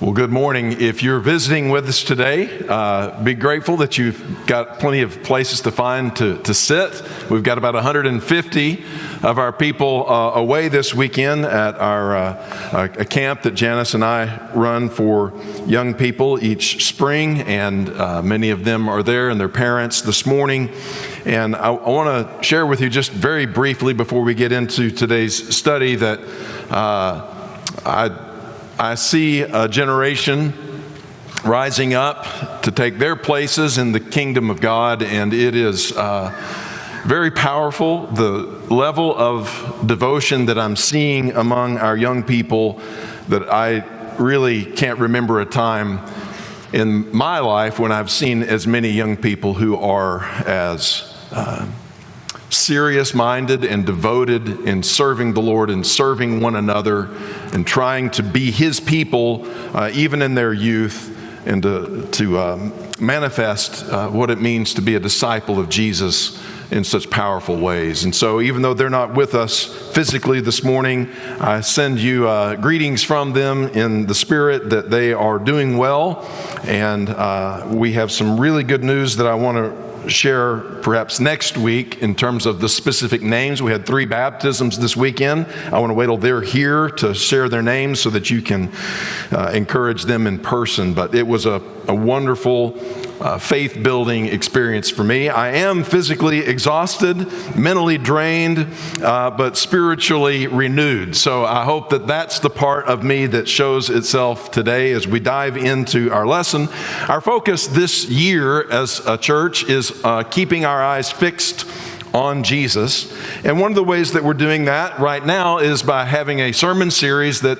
Well, good morning. If you're visiting with us today, be grateful that you've got plenty of places to find to sit. We've got about 150 of our people away this weekend at our a camp that Janice and I run for young people each spring, and many of them are there and their parents this morning. And I want to share with you just very briefly before we get into today's study that I see a generation rising up to take their places in the kingdom of God, and it is very powerful, the level of devotion that I'm seeing among our young people, that I really can't remember a time in my life when I've seen as many young people who are as serious-minded and devoted in serving the Lord and serving one another and trying to be His people even in their youth, and to manifest what it means to be a disciple of Jesus in such powerful ways. And so even though they're not with us physically this morning, I send you greetings from them in the spirit that they are doing well. And we have some really good news that I want to share perhaps next week in terms of the specific names. We had 3 baptisms this weekend. I want to wait till they're here to share their names so that you can encourage them in person. But it was a wonderful faith-building experience for me. I am physically exhausted, mentally drained, but spiritually renewed. So I hope that that's the part of me that shows itself today as we dive into our lesson. Our focus this year as a church is keeping our eyes fixed on Jesus. And one of the ways that we're doing that right now is by having a sermon series that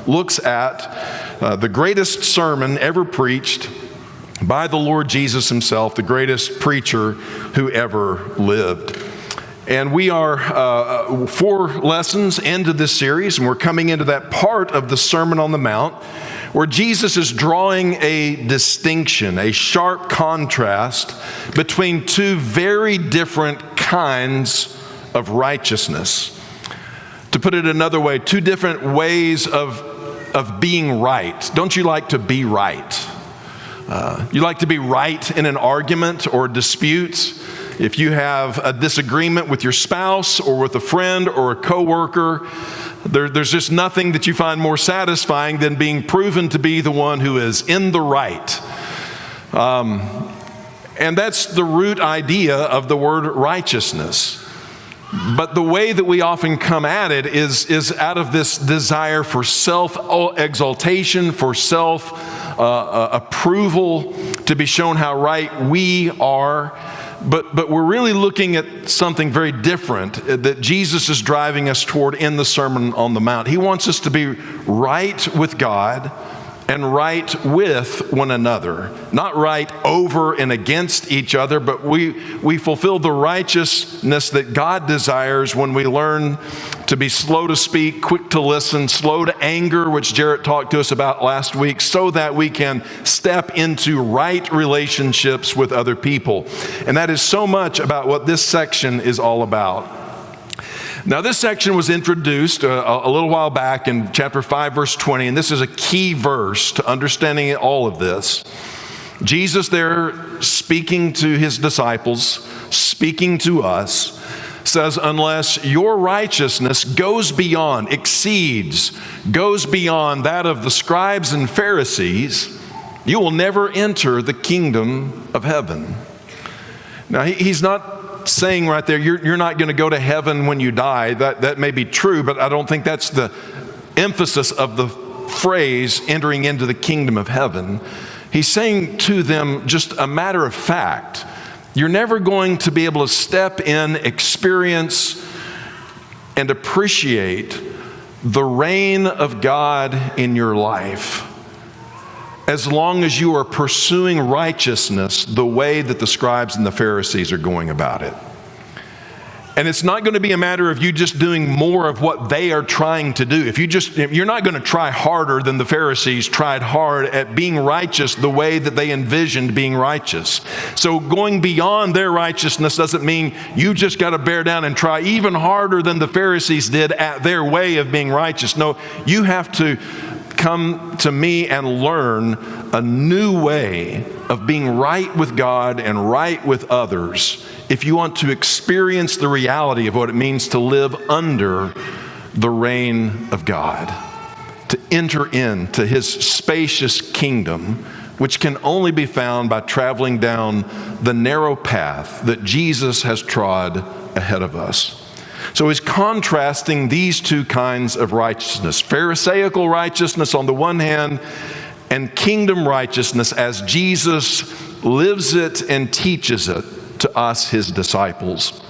looks at the greatest sermon ever preached by the Lord Jesus Himself, the greatest preacher who ever lived. And we are 4 lessons into this series, and we're coming into that part of the Sermon on the Mount where Jesus is drawing a distinction, a sharp contrast between 2 very different kinds of righteousness. To put it another way, 2 different ways of being right. Don't you like to be right? You like to be right in an argument or dispute. If you have a disagreement with your spouse or with a friend or a coworker, there's just nothing that you find more satisfying than being proven to be the one who is in the right. And that's the root idea of the word righteousness. But the way that we often come at it is out of this desire for self-exaltation, for self-approval, to be shown how right we are. But we're really looking at something very different that Jesus is driving us toward in the Sermon on the Mount. He wants us to be right with God and right with one another. Not right over and against each other, but we fulfill the righteousness that God desires when we learn to be slow to speak, quick to listen, slow to anger, which Jarrett talked to us about last week, so that we can step into right relationships with other people. And that is so much about what this section is all about. Now, this section was introduced a little while back in chapter 5, verse 20, and this is a key verse to understanding all of this. Jesus there, speaking to His disciples, speaking to us, says, unless your righteousness goes beyond, exceeds, goes beyond that of the scribes and Pharisees, you will never enter the kingdom of heaven. Now, He's not saying right there, you're not going to go to heaven when you die. That may be true, but I don't think that's the emphasis of the phrase entering into the kingdom of heaven. He's saying to them just a matter of fact, you're never going to be able to step in, experience, and appreciate the reign of God in your life as long as you are pursuing righteousness the way that the scribes and the Pharisees are going about it. And it's not going to be a matter of you just doing more of what they are trying to do. If you're not going to try harder than the Pharisees tried hard at being righteous the way that they envisioned being righteous. So going beyond their righteousness doesn't mean you just got to bear down and try even harder than the Pharisees did at their way of being righteous. No, you have to come to me and learn a new way of being right with God and right with others if you want to experience the reality of what it means to live under the reign of God, to enter into his spacious kingdom, which can only be found by traveling down the narrow path that Jesus has trod ahead of us. So he's contrasting these two kinds of righteousness: Pharisaical righteousness on the one hand, and kingdom righteousness as Jesus lives it and teaches it to us, his disciples.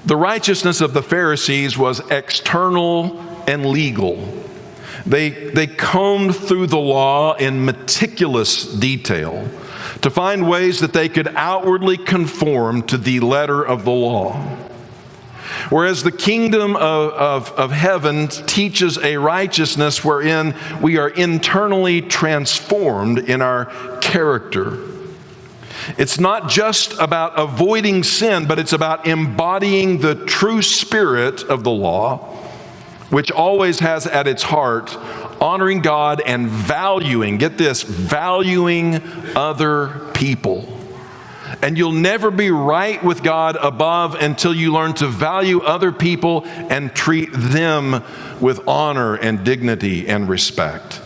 The righteousness of the Pharisees was external and legal. They combed through the law in meticulous detail to find ways that they could outwardly conform to the letter of the law. Whereas the kingdom of heaven teaches a righteousness wherein we are internally transformed in our character. It's not just about avoiding sin, but it's about embodying the true spirit of the law, which always has at its heart honoring God and valuing, get this, valuing other people. And you'll never be right with God above until you learn to value other people and treat them with honor and dignity and respect.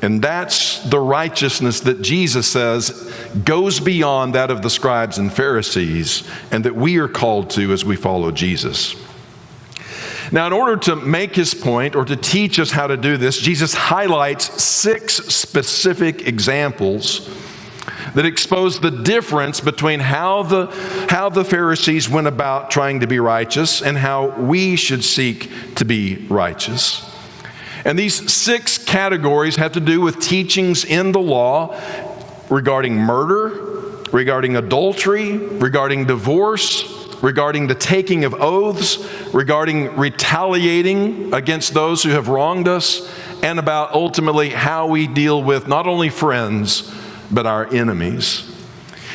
And that's the righteousness that Jesus says goes beyond that of the scribes and Pharisees, and that we are called to as we follow Jesus. Now, in order to make his point or to teach us how to do this, Jesus highlights 6 specific examples that expose the difference between how the Pharisees went about trying to be righteous and how we should seek to be righteous. And these 6 categories have to do with teachings in the law regarding murder, regarding adultery, regarding divorce, regarding the taking of oaths, regarding retaliating against those who have wronged us, and about ultimately how we deal with not only friends, but our enemies.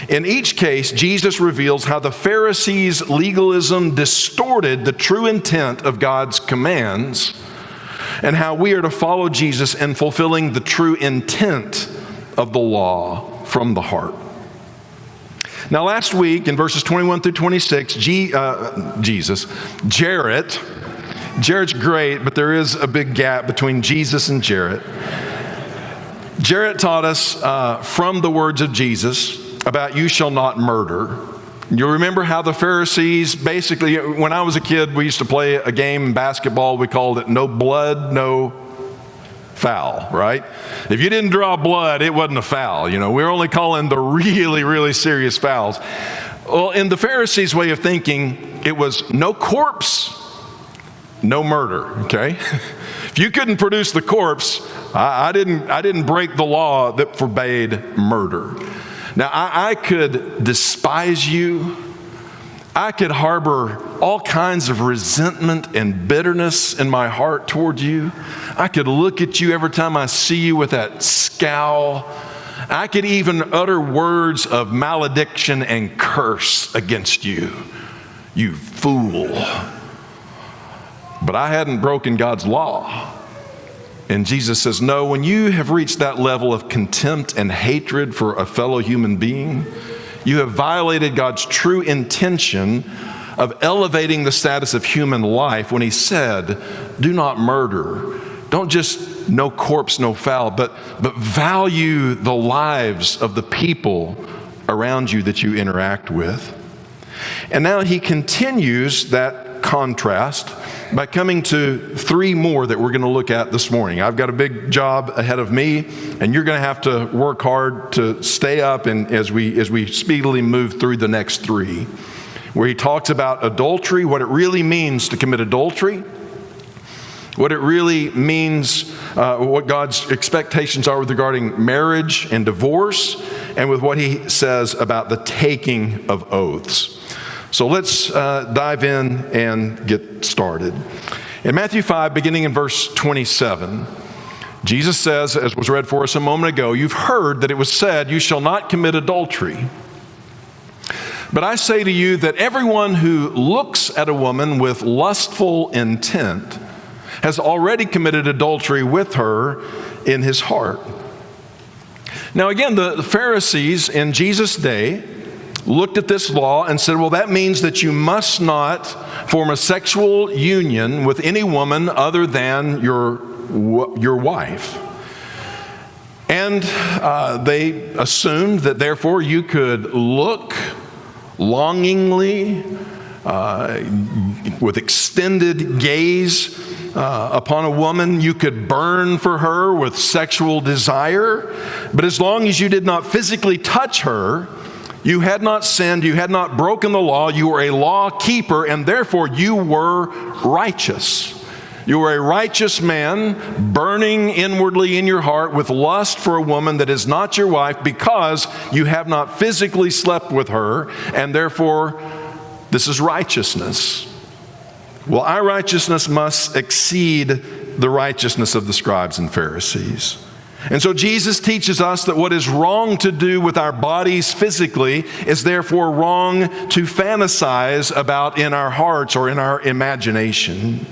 In each case, Jesus reveals how the Pharisees' legalism distorted the true intent of God's commands, and how we are to follow Jesus in fulfilling the true intent of the law from the heart. Now, last week in verses 21 through 26, Jared's great, but there is a big gap between Jesus and Jared. Jared taught us from the words of Jesus about you shall not murder. You'll remember how the Pharisees, basically, when I was a kid, we used to play a game in basketball. We called it no blood, no foul, right? If you didn't draw blood, it wasn't a foul. You know, we're only calling the really, really serious fouls. Well, in the Pharisees' way of thinking, it was no corpse, no murder, okay? If you couldn't produce the corpse, I didn't break the law that forbade murder. Now, I could despise you. I could harbor all kinds of resentment and bitterness in my heart toward you. I could look at you every time I see you with that scowl. I could even utter words of malediction and curse against you. You fool. But I hadn't broken God's law. And Jesus says, no, when you have reached that level of contempt and hatred for a fellow human being, you have violated God's true intention of elevating the status of human life when he said, do not murder. Don't just no corpse, no foul, but value the lives of the people around you that you interact with. And now he continues that contrast by coming to 3 more that we're going to look at this morning. I've got a big job ahead of me, and you're going to have to work hard to stay up and as we speedily move through the next 3, where he talks about adultery, what it really means to commit adultery, what it really means, what God's expectations are regarding marriage and divorce, and with what he says about the taking of oaths. So let's dive in and get started. In Matthew 5, beginning in verse 27, Jesus says, as was read for us a moment ago, you've heard that it was said, you shall not commit adultery. But I say to you that everyone who looks at a woman with lustful intent has already committed adultery with her in his heart. Now again, the Pharisees in Jesus' day looked at this law and said, well, that means that you must not form a sexual union with any woman other than your wife. And they assumed that therefore you could look longingly, with extended gaze upon a woman. You could burn for her with sexual desire. But as long as you did not physically touch her, you had not sinned, you had not broken the law, you were a law keeper, and therefore you were righteous. You are a righteous man, burning inwardly in your heart with lust for a woman that is not your wife, because you have not physically slept with her, and therefore this is righteousness. Well, our righteousness must exceed the righteousness of the scribes and Pharisees. And so Jesus teaches us that what is wrong to do with our bodies physically is therefore wrong to fantasize about in our hearts or in our imagination.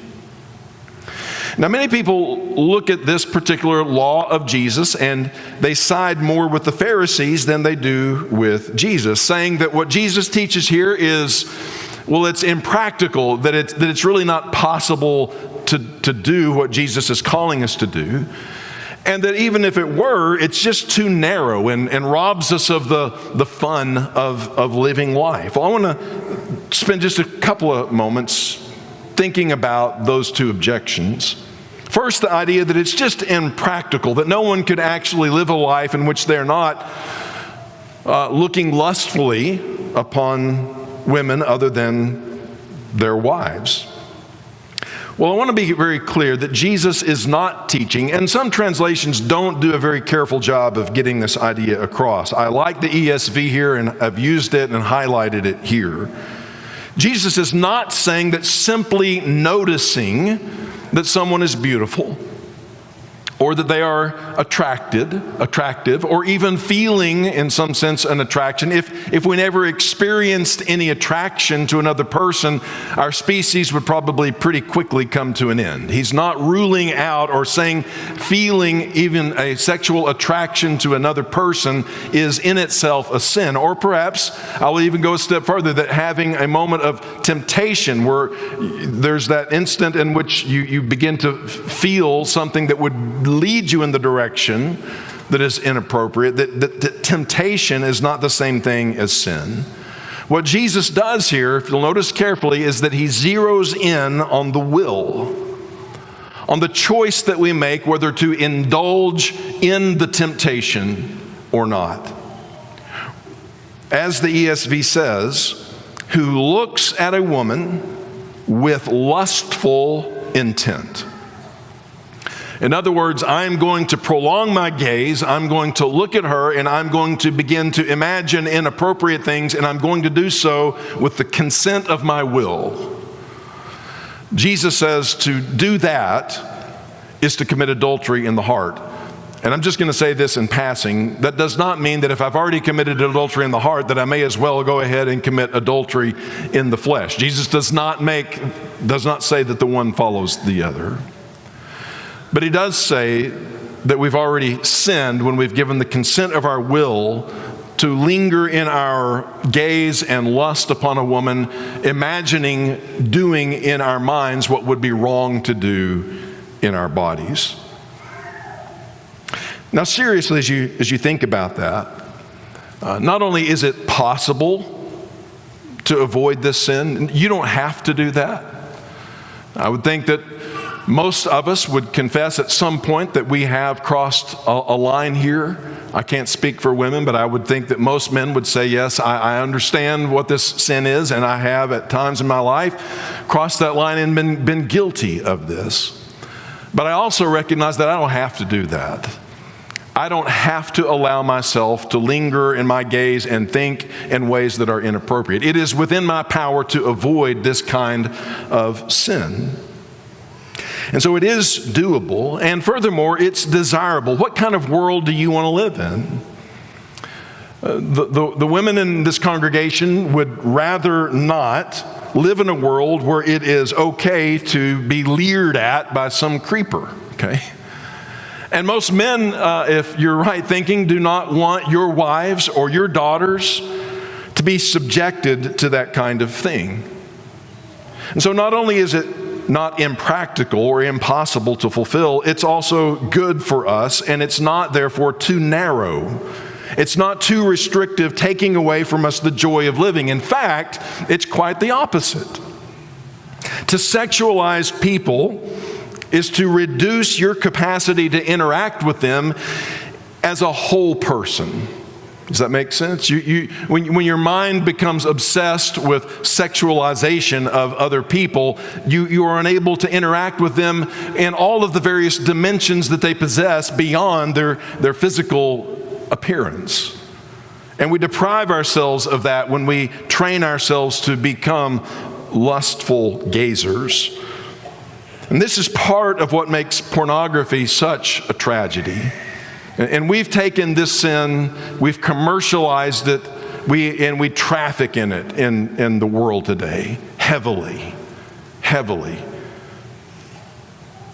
Now, many people look at this particular law of Jesus and they side more with the Pharisees than they do with Jesus, saying that what Jesus teaches here is, well, it's impractical, that it's really not possible to do what Jesus is calling us to do, and that even if it were, it's just too narrow and robs us of the fun of living life. Well, I want to spend just a couple of moments thinking about those two objections. First, the idea that it's just impractical, that no one could actually live a life in which they're not looking lustfully upon women other than their wives. Well, I want to be very clear that Jesus is not teaching, and some translations don't do a very careful job of getting this idea across. I like the ESV here, and I've used it and highlighted it here. Jesus is not saying that simply noticing that someone is beautiful, or that they are attractive, or even feeling in some sense an attraction. If we never experienced any attraction to another person, our species would probably pretty quickly come to an end. He's not ruling out or saying feeling even a sexual attraction to another person is in itself a sin. Or perhaps I'll even go a step further, that having a moment of temptation where there's that instant in which you begin to feel something that would lead you in the direction that is inappropriate, that temptation is not the same thing as sin. What Jesus does here, if you'll notice carefully, is that he zeroes in on the will, on the choice that we make whether to indulge in the temptation or not. As the ESV says, who looks at a woman with lustful intent. In other words, I'm going to prolong my gaze, I'm going to look at her, and I'm going to begin to imagine inappropriate things, and I'm going to do so with the consent of my will. Jesus says to do that is to commit adultery in the heart. And I'm just going to say this in passing. That does not mean that if I've already committed adultery in the heart, that I may as well go ahead and commit adultery in the flesh. Jesus does not say that the one follows the other. But he does say that we've already sinned when we've given the consent of our will to linger in our gaze and lust upon a woman, imagining doing in our minds what would be wrong to do in our bodies. Now, seriously, as you think about that, not only is it possible to avoid this sin, you don't have to do that. I would think that most of us would confess at some point that we have crossed a line here. I can't speak for women, but I would think that most men would say, yes, I understand what this sin is, and I have at times in my life crossed that line and been guilty of this. But I also recognize that I don't have to do that. I don't have to allow myself to linger in my gaze and think in ways that are inappropriate. It is within my power to avoid this kind of sin. And so it is doable, and furthermore, it's desirable. What kind of world do you want to live in? The women in this congregation would rather not live in a world where it is okay to be leered at by some creeper, okay? And most men, if you're right thinking, do not want your wives or your daughters to be subjected to that kind of thing. And so not only is it not impractical or impossible to fulfill, it's also good for us, and it's not therefore too narrow. It's not too restrictive, taking away from us the joy of living. In fact, it's quite the opposite. To sexualize people is to reduce your capacity to interact with them as a whole person. Does that make sense? When your mind becomes obsessed with sexualization of other people, you are unable to interact with them in all of the various dimensions that they possess beyond their physical appearance. And we deprive ourselves of that when we train ourselves to become lustful gazers. And this is part of what makes pornography such a tragedy. And we've taken this sin, we've commercialized it, we traffic in it in the world today, heavily.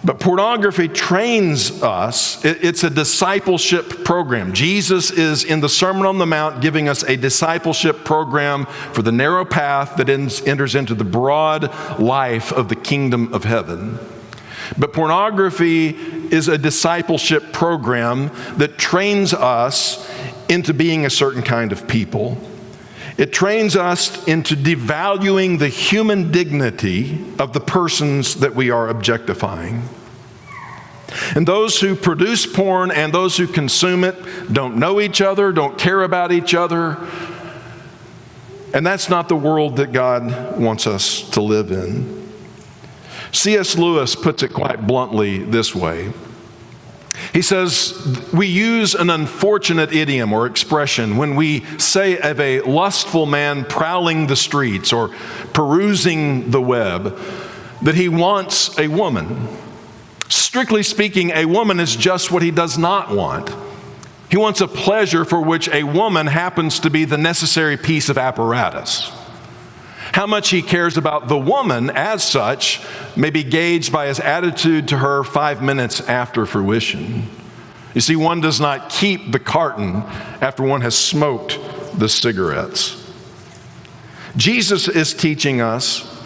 But pornography trains us. It's a discipleship program. Jesus is in the Sermon on the Mount giving us a discipleship program for the narrow path that enters into the broad life of the kingdom of heaven. But pornography is a discipleship program that trains us into being a certain kind of people. It trains us into devaluing the human dignity of the persons that we are objectifying. And those who produce porn and those who consume it don't know each other, don't care about each other. And that's not the world that God wants us to live in. C.S. Lewis puts it quite bluntly this way. He says, we use an unfortunate idiom or expression when we say of a lustful man prowling the streets or perusing the web that he wants a woman. Strictly speaking, a woman is just what he does not want. He wants a pleasure for which a woman happens to be the necessary piece of apparatus. How much he cares about the woman as such may be gauged by his attitude to her 5 minutes after fruition. You see, one does not keep the carton after one has smoked the cigarettes. Jesus is teaching us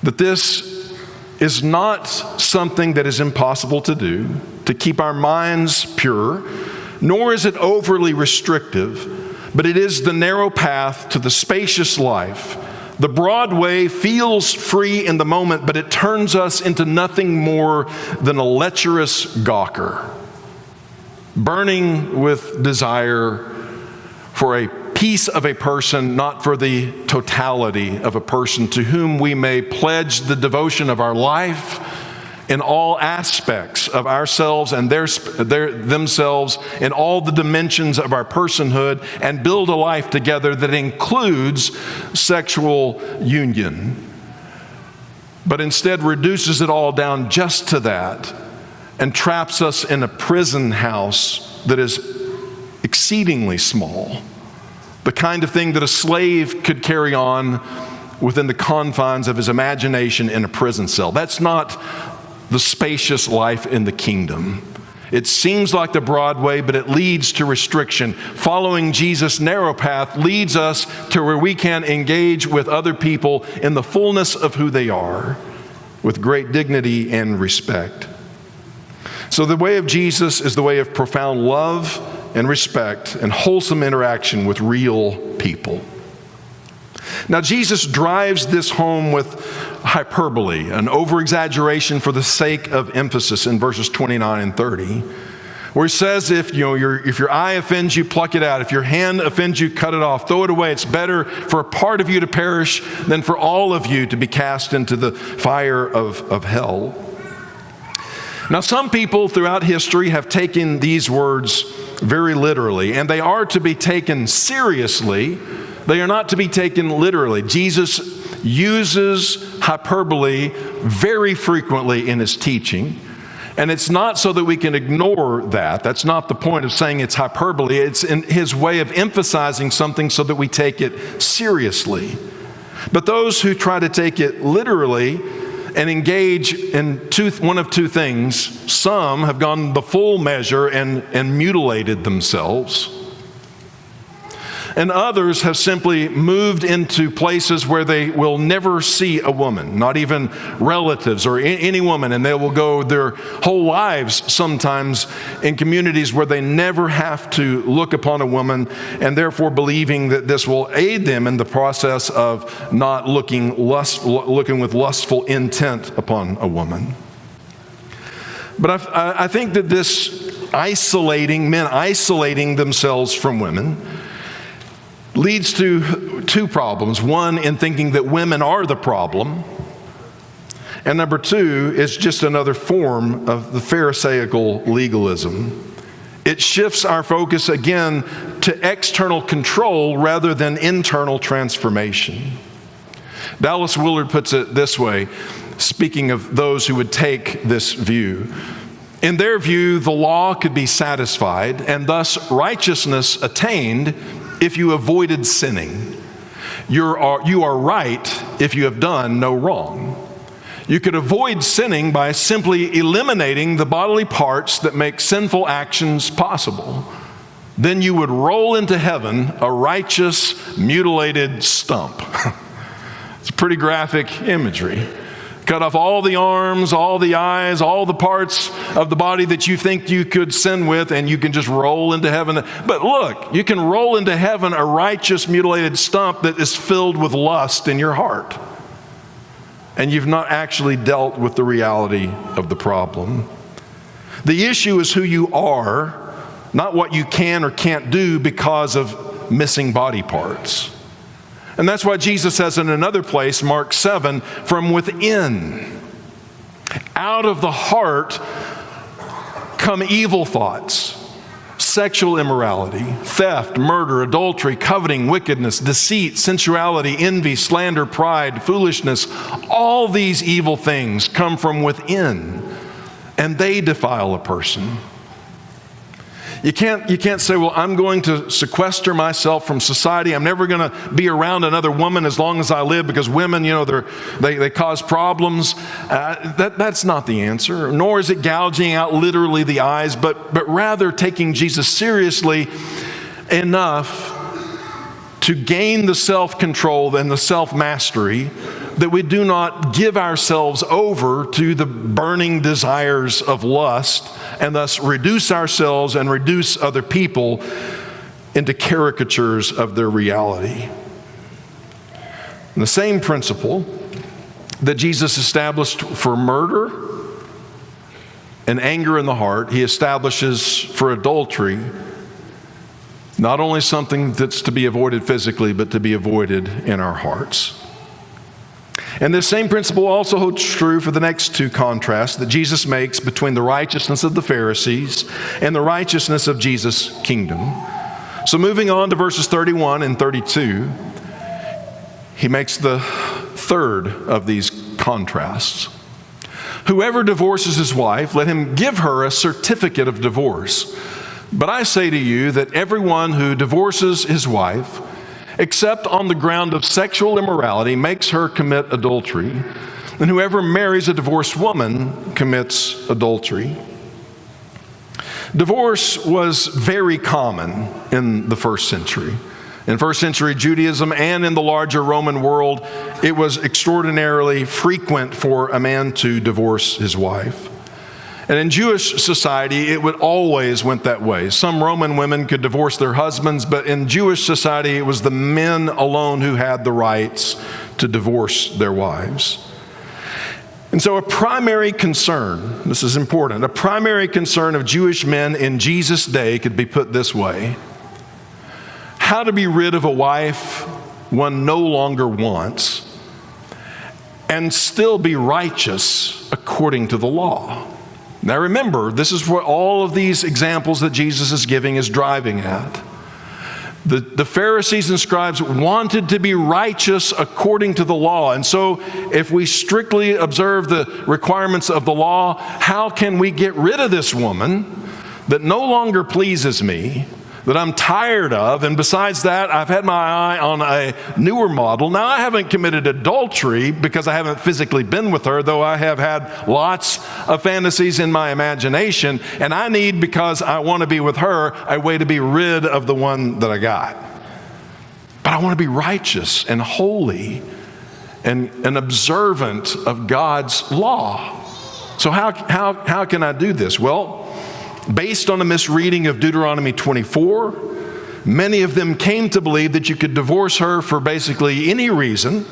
that this is not something that is impossible to do, to keep our minds pure, nor is it overly restrictive, but it is the narrow path to the spacious life. The broad way feels free in the moment, but it turns us into nothing more than a lecherous gawker, burning with desire for a piece of a person, not for the totality of a person, to whom we may pledge the devotion of our life in all aspects of ourselves and themselves, in all the dimensions of our personhood, and build a life together that includes sexual union, but instead reduces it all down just to that and traps us in a prison house that is exceedingly small, the kind of thing that a slave could carry on within the confines of his imagination in a prison cell. That's not the spacious life in the kingdom. It seems like the broad way, but it leads to restriction. Following Jesus' narrow path leads us to where we can engage with other people in the fullness of who they are, with great dignity and respect. So the way of Jesus is the way of profound love and respect and wholesome interaction with real people. Now, Jesus drives this home with hyperbole, an over-exaggeration for the sake of emphasis in verses 29 and 30, where he says, if your eye offends you, pluck it out. If your hand offends you, cut it off. Throw it away. It's better for a part of you to perish than for all of you to be cast into the fire of hell. Now, some people throughout history have taken these words very literally, and they are to be taken seriously. They are not to be taken literally. Jesus uses hyperbole very frequently in his teaching, and it's not so that we can ignore that. That's not the point of saying it's hyperbole. It's in his way of emphasizing something so that we take it seriously. But those who try to take it literally and engage in one of two things, some have gone the full measure and mutilated themselves. And others have simply moved into places where they will never see a woman, not even relatives or any woman, and they will go their whole lives sometimes in communities where they never have to look upon a woman, and therefore believing that this will aid them in the process of not looking with lustful intent upon a woman. But I think that this men isolating themselves from women leads to two problems. One, in thinking that women are the problem. And number two, is just another form of the Pharisaical legalism. It shifts our focus again to external control rather than internal transformation. Dallas Willard puts it this way, speaking of those who would take this view. In their view, the law could be satisfied and thus righteousness attained if you avoided sinning. You are right if you have done no wrong. You could avoid sinning by simply eliminating the bodily parts that make sinful actions possible. Then you would roll into heaven a righteous, mutilated stump. It's pretty graphic imagery. Cut off all the arms, all the eyes, all the parts of the body that you think you could sin with, and you can just roll into heaven. But look, you can roll into heaven a righteous, mutilated stump that is filled with lust in your heart. And you've not actually dealt with the reality of the problem. The issue is who you are, not what you can or can't do because of missing body parts. And that's why Jesus says in another place, Mark 7, from within, out of the heart come evil thoughts, sexual immorality, theft, murder, adultery, coveting, wickedness, deceit, sensuality, envy, slander, pride, foolishness. All these evil things come from within, and they defile a person. You can't say, well, I'm going to sequester myself from society. I'm never going to be around another woman as long as I live because women, they cause problems. That's not the answer. Nor is it gouging out literally the eyes, but rather taking Jesus seriously enough to gain the self-control and the self-mastery that we do not give ourselves over to the burning desires of lust and thus reduce ourselves and reduce other people into caricatures of their reality. And the same principle that Jesus established for murder and anger in the heart, he establishes for adultery, not only something that's to be avoided physically, but to be avoided in our hearts. And this same principle also holds true for the next two contrasts that Jesus makes between the righteousness of the Pharisees and the righteousness of Jesus' kingdom. So moving on to verses 31 and 32, he makes the third of these contrasts. Whoever divorces his wife, let him give her a certificate of divorce. But I say to you that everyone who divorces his wife, except on the ground of sexual immorality, makes her commit adultery. And whoever marries a divorced woman commits adultery. Divorce was very common in the first century. In first century Judaism and in the larger Roman world, it was extraordinarily frequent for a man to divorce his wife. And in Jewish society, it would always went that way. Some Roman women could divorce their husbands, but in Jewish society, it was the men alone who had the rights to divorce their wives. And so a primary concern, this is important, a primary concern of Jewish men in Jesus' day could be put this way: how to be rid of a wife one no longer wants and still be righteous according to the law. Now remember, this is what all of these examples that Jesus is giving is driving at. The Pharisees and scribes wanted to be righteous according to the law. And so if we strictly observe the requirements of the law, how can we get rid of this woman that no longer pleases me, that I'm tired of. And besides that, I've had my eye on a newer model. Now, I haven't committed adultery because I haven't physically been with her, though I have had lots of fantasies in my imagination. And I need, because I want to be with her, a way to be rid of the one that I got. But I want to be righteous and holy and observant of God's law. So how can I do this? Well, based on a misreading of Deuteronomy 24, many of them came to believe that you could divorce her for basically any reason.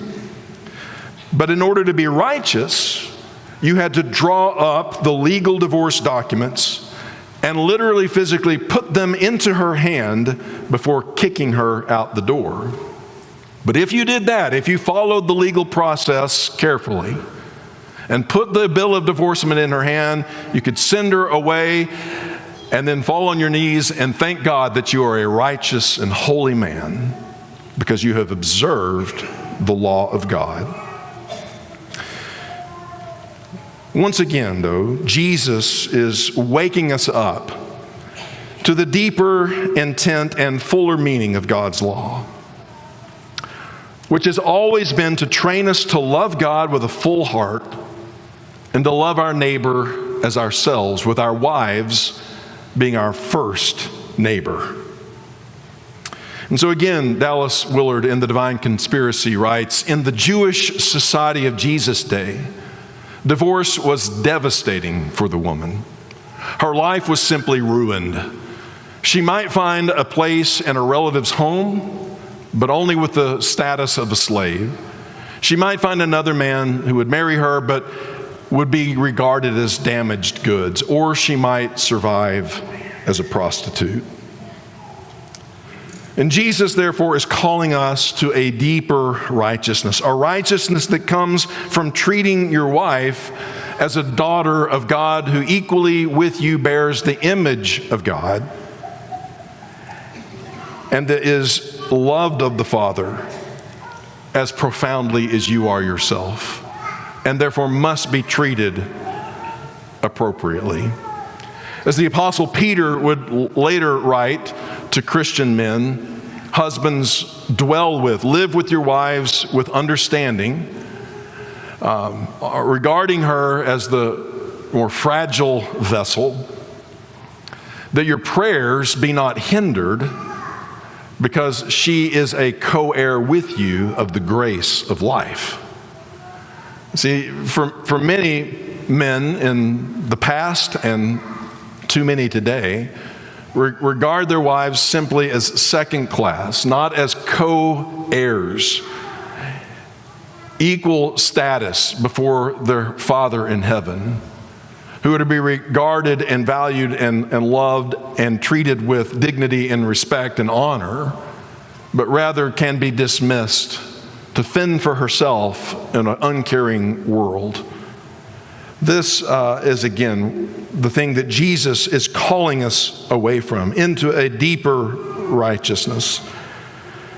But in order to be righteous, you had to draw up the legal divorce documents and literally physically put them into her hand before kicking her out the door. But if you did that, if you followed the legal process carefully and put the bill of divorcement in her hand, you could send her away and then fall on your knees and thank God that you are a righteous and holy man because you have observed the law of God. Once again, though, Jesus is waking us up to the deeper intent and fuller meaning of God's law, which has always been to train us to love God with a full heart and to love our neighbor as ourselves, with our wives being our first neighbor. And so again, Dallas Willard in The Divine Conspiracy writes, in the Jewish society of Jesus' day, divorce was devastating for the woman. Her life was simply ruined. She might find a place in a relative's home, but only with the status of a slave. She might find another man who would marry her, but would be regarded as damaged goods, or she might survive as a prostitute. And Jesus, therefore, is calling us to a deeper righteousness, a righteousness that comes from treating your wife as a daughter of God who equally with you bears the image of God and that is loved of the Father as profoundly as you are yourself, and therefore must be treated appropriately. As the Apostle Peter would later write to Christian men, husbands, live with your wives with understanding, regarding her as the more fragile vessel, that your prayers be not hindered, because she is a co-heir with you of the grace of life. See, for many men in the past and too many today, regard their wives simply as second class, not as co-heirs, equal status before their Father in heaven, who are to be regarded and valued and loved and treated with dignity and respect and honor, but rather can be dismissed to fend for herself in an uncaring world. This is, again, the thing that Jesus is calling us away from, into a deeper righteousness.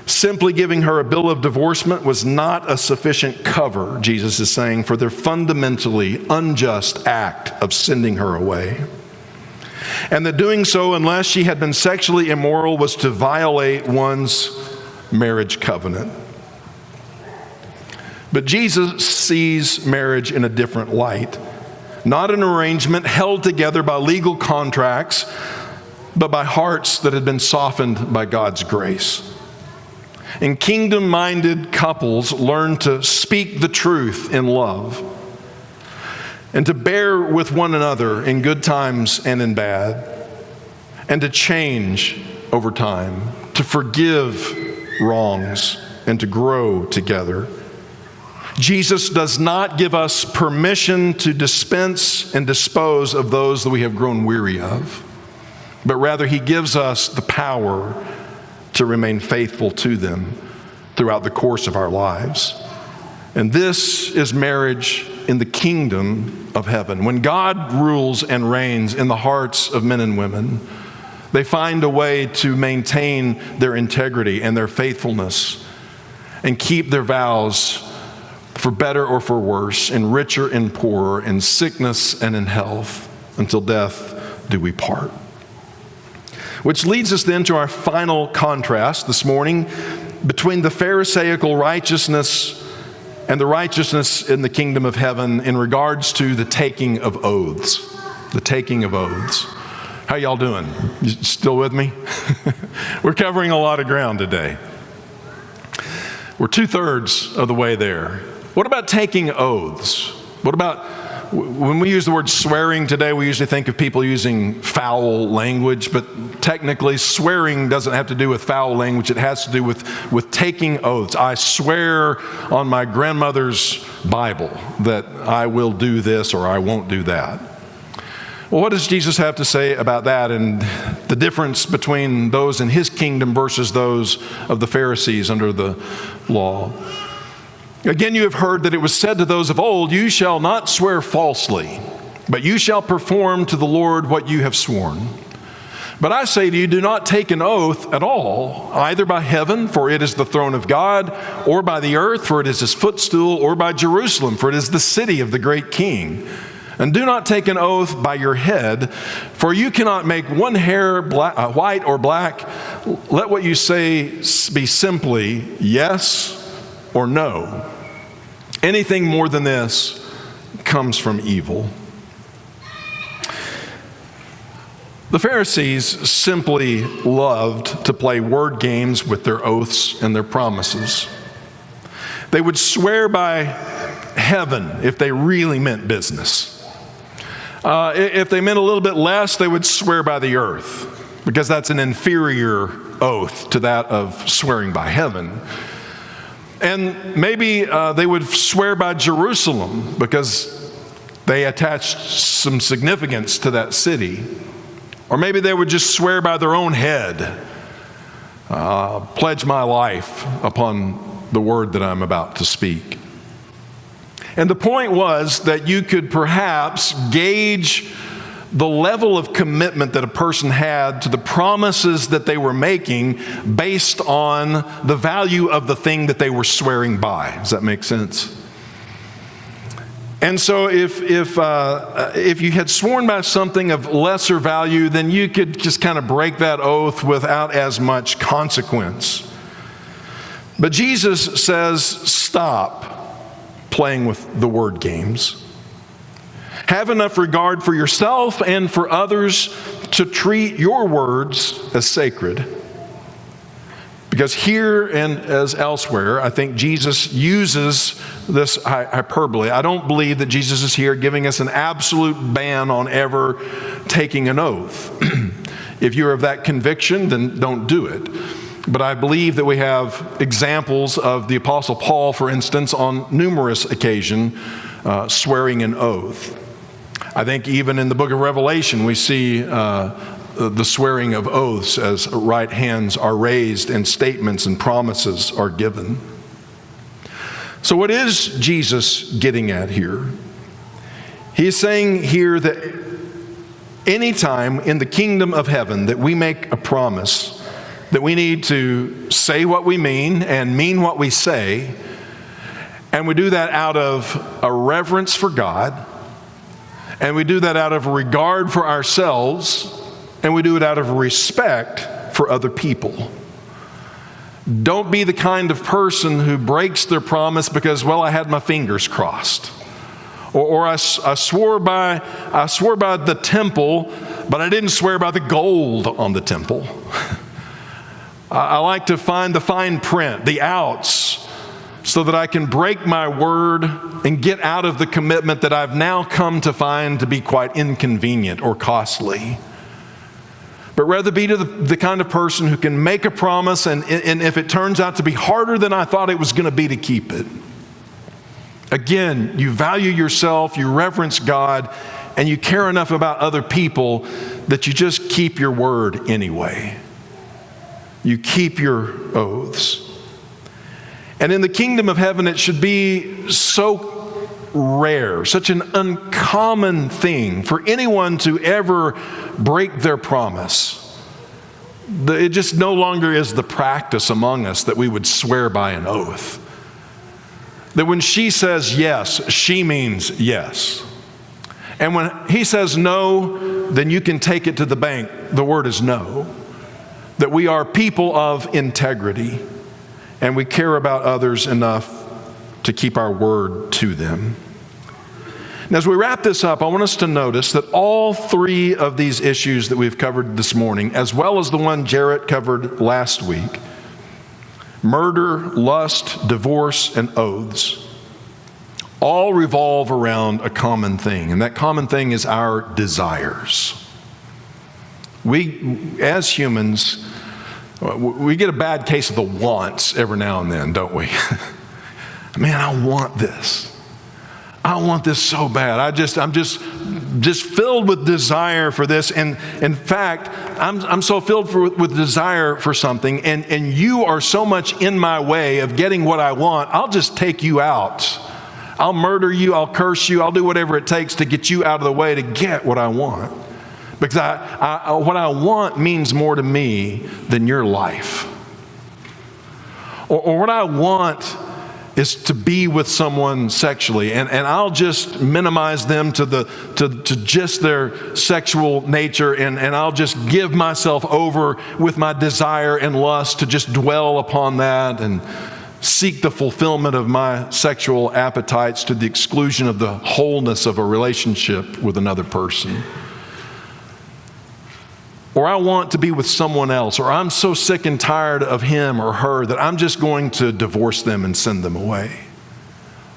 Simply giving her a bill of divorcement was not a sufficient cover, Jesus is saying, for their fundamentally unjust act of sending her away. And that doing so, unless she had been sexually immoral, was to violate one's marriage covenant. But Jesus sees marriage in a different light. Not an arrangement held together by legal contracts, but by hearts that had been softened by God's grace. And kingdom-minded couples learn to speak the truth in love and to bear with one another in good times and in bad, and to change over time, to forgive wrongs and to grow together. Jesus does not give us permission to dispense and dispose of those that we have grown weary of, but rather he gives us the power to remain faithful to them throughout the course of our lives. And this is marriage in the kingdom of heaven. When God rules and reigns in the hearts of men and women, they find a way to maintain their integrity and their faithfulness and keep their vows for better or for worse, in richer and poorer, in sickness and in health, until death do we part. Which leads us then to our final contrast this morning between the Pharisaical righteousness and the righteousness in the kingdom of heaven in regards to the taking of oaths. The taking of oaths. How y'all doing? You still with me? We're covering a lot of ground today. We're 2/3 of the way there. What about taking oaths? What about, when we use the word swearing today, we usually think of people using foul language, but technically swearing doesn't have to do with foul language. It has to do with taking oaths. I swear on my grandmother's Bible that I will do this or I won't do that. Well, what does Jesus have to say about that and the difference between those in his kingdom versus those of the Pharisees under the law? Again, you have heard that it was said to those of old, you shall not swear falsely, but you shall perform to the Lord what you have sworn. But I say to you, do not take an oath at all, either by heaven, for it is the throne of God, or by the earth, for it is his footstool, or by Jerusalem, for it is the city of the great king. And do not take an oath by your head, for you cannot make one hair white or black. Let what you say be simply yes or no. Anything more than this comes from evil. The Pharisees simply loved to play word games with their oaths and their promises. They would swear by heaven if they really meant business. If they meant a little bit less, they would swear by the earth, because that's an inferior oath to that of swearing by heaven. And maybe they would swear by Jerusalem because they attached some significance to that city. Or maybe they would just swear by their own head, pledge my life upon the word that I'm about to speak. And the point was that you could perhaps gauge the level of commitment that a person had to the promises that they were making based on the value of the thing that they were swearing by. Does that make sense? And so if you had sworn by something of lesser value, then you could just kind of break that oath without as much consequence. But Jesus says, stop playing with the word games. Have enough regard for yourself and for others to treat your words as sacred. Because here and as elsewhere, I think Jesus uses this hyperbole. I don't believe that Jesus is here giving us an absolute ban on ever taking an oath. If you're of that conviction, then don't do it. But I believe that we have examples of the Apostle Paul, for instance, on numerous occasions, swearing an oath. I think even in the book of Revelation, we see the swearing of oaths as right hands are raised and statements and promises are given. So what is Jesus getting at here? He's saying here that anytime in the kingdom of heaven that we make a promise, that we need to say what we mean and mean what we say, and we do that out of a reverence for God, and we do that out of regard for ourselves, and we do it out of respect for other people. Don't be the kind of person who breaks their promise because, well, I had my fingers crossed. Or I swore by the temple, but I didn't swear by the gold on the temple. I like to find the fine print, the outs, so that I can break my word and get out of the commitment that I've now come to find to be quite inconvenient or costly. But rather be to the kind of person who can make a promise and if it turns out to be harder than I thought it was going to be, to keep it. Again, you value yourself, you reverence God, and you care enough about other people that you just keep your word anyway. You keep your oaths. And in the kingdom of heaven, it should be so rare, such an uncommon thing for anyone to ever break their promise. It just no longer is the practice among us that we would swear by an oath. That when she says yes, she means yes. And when he says no, then you can take it to the bank. The word is no. that we are people of integrity, and we care about others enough to keep our word to them. And as we wrap this up, I want us to notice that all three of these issues that we've covered this morning, as well as the one Jarrett covered last week, murder, lust, divorce, and oaths, all revolve around a common thing, and that common thing is our desires. We, as humans, we get a bad case of the wants every now and then, don't we? Man, I want this. I want this so bad. I'm just filled with desire for this. And in fact, I'm so filled with desire for something, and you are so much in my way of getting what I want, I'll just take you out. I'll murder you, I'll curse you, I'll do whatever it takes to get you out of the way to get what I want. Because what I want means more to me than your life. Or what I want is to be with someone sexually, and I'll just minimize them to just their sexual nature, and I'll just give myself over with my desire and lust to just dwell upon that and seek the fulfillment of my sexual appetites to the exclusion of the wholeness of a relationship with another person. Or I want to be with someone else, or I'm so sick and tired of him or her that I'm just going to divorce them and send them away.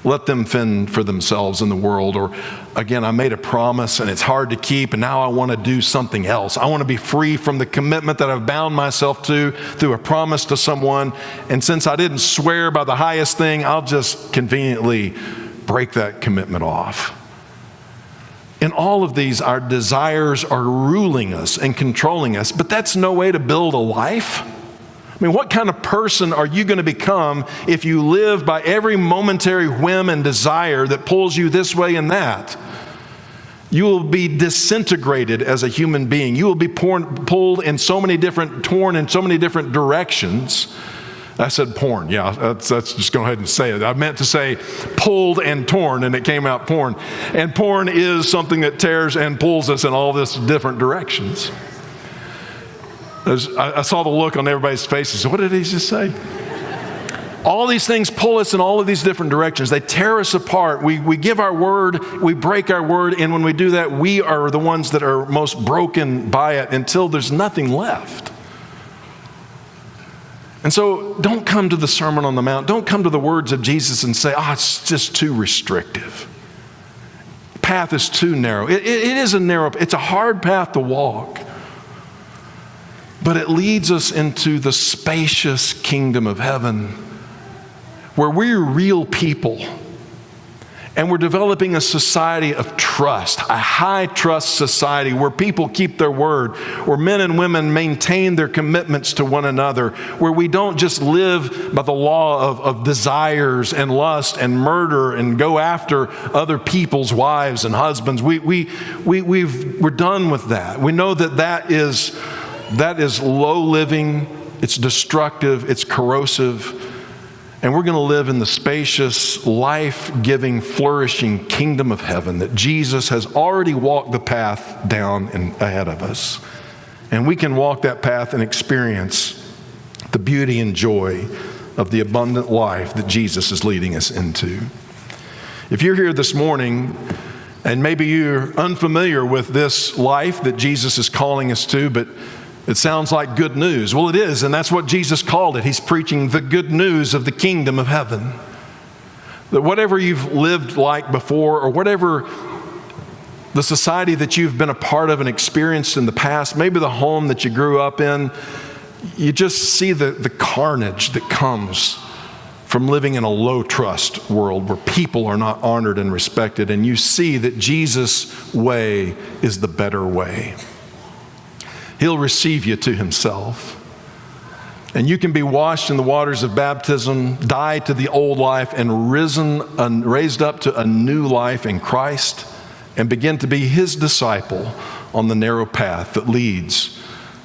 Let them fend for themselves in the world. Or again, I made a promise and it's hard to keep, and now I want to do something else. I want to be free from the commitment that I've bound myself to through a promise to someone. And since I didn't swear by the highest thing, I'll just conveniently break that commitment off. In all of these, our desires are ruling us and controlling us, but that's no way to build a life. I mean, what kind of person are you going to become if you live by every momentary whim and desire that pulls you this way and that? You will be disintegrated as a human being. You will be pulled in so many different, torn in so many different directions. I said porn. Yeah, that's just go ahead and say it. I meant to say pulled and torn, and it came out porn. And porn is something that tears and pulls us in all this different directions. I saw the look on everybody's faces. What did he just say? All these things pull us in all of these different directions. They tear us apart. We give our word, we break our word, and when we do that, we are the ones that are most broken by it until there's nothing left. And so don't come to the Sermon on the Mount. Don't come to the words of Jesus and say, it's just too restrictive. The path is too narrow. It is a narrow, it's a hard path to walk. But it leads us into the spacious kingdom of heaven where we're real people. And we're developing a society of trust, a high trust society where people keep their word, where men and women maintain their commitments to one another, where we don't just live by the law of desires and lust and murder and go after other people's wives and husbands. We're done with that. We know that is low living, it's destructive, it's corrosive. And we're going to live in the spacious, life-giving, flourishing kingdom of heaven that Jesus has already walked the path down and ahead of us. And we can walk that path and experience the beauty and joy of the abundant life that Jesus is leading us into. If you're here this morning and maybe you're unfamiliar with this life that Jesus is calling us to, but it sounds like good news. Well, it is, and that's what Jesus called it. He's preaching the good news of the kingdom of heaven. That whatever you've lived like before, or whatever the society that you've been a part of and experienced in the past, maybe the home that you grew up in, you just see the carnage that comes from living in a low trust world where people are not honored and respected, and you see that Jesus' way is the better way. He'll receive you to himself. And you can be washed in the waters of baptism, die to the old life, and raised up to a new life in Christ, and begin to be his disciple on the narrow path that leads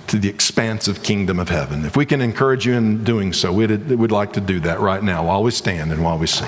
to the expansive kingdom of heaven. If we can encourage you in doing so, we'd like to do that right now while we stand and while we sing.